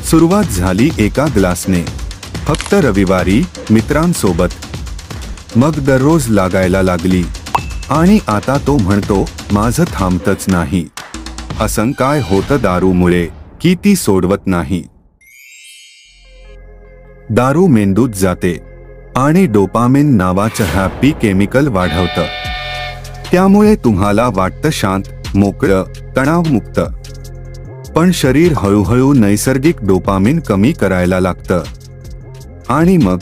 सुरुवात झाली एका ग्लासने, फक्त रविवारी मित्रांसोबत, मग दररोज लागायला लागली आणि आता तो म्हणतो माझं थांबतच नाही. असं काय होतं दारूमुळे की ती सोडवत नाही? दारू मेंदूत जाते आणि डोपामिन नावाचं हॅपी केमिकल वाढवतं. त्यामुळे तुम्हाला वाटतं शांत, मोकळं, तणावमुक्त. पण शरीर हळूहळू नैसर्गिक डोपामिन कमी करायला लागतं. आणि मग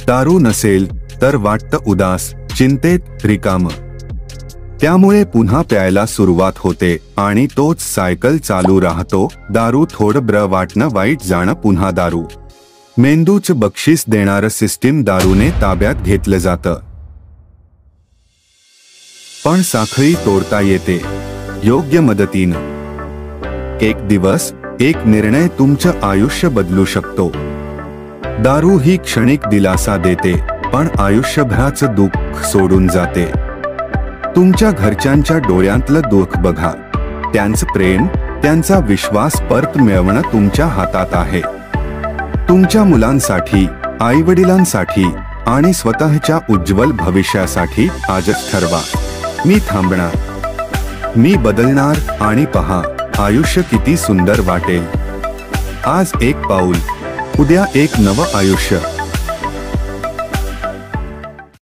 दारू नसेल तर वाटतं उदास, चिंतेत, रिकामं. त्यामुळे पुन्हा प्यायला सुरुवात होते आणि तोच सायकल चालू राहतो. दारू थोडं बरं वाटणं, वाईट जाणं, पुन्हा दारू. मेंदूचं बक्षीस देणारं सिस्टीम दारूने ताब्यात घेतलं जातं. पण साखळी तोडता येते योग्य मदतीनं. एक दिवस, एक निर्णय तुमचं आयुष्य बदलू शकतो. दारू ही क्षणिक दिलासा देते, पण आयुष्यभराचं दुःख सोडून जाते. तुमच्या घरच्यांच्या डोळ्यांतलं दुःख बघा. त्यांचं प्रेम, त्यांचा विश्वास परत मिळवणं तुमच्या हातात आहे. तुमच्या मुलांसाठी, आईवडिलांसाठी आणि स्वतःच्या उज्ज्वल भविष्यासाठी आजच ठरवा, मी थांबणार, मी बदलणार, आणि पहा आयुष्य किती सुंदर वाटेल. आज एक पाऊल, उद्या एक नवं आयुष्य.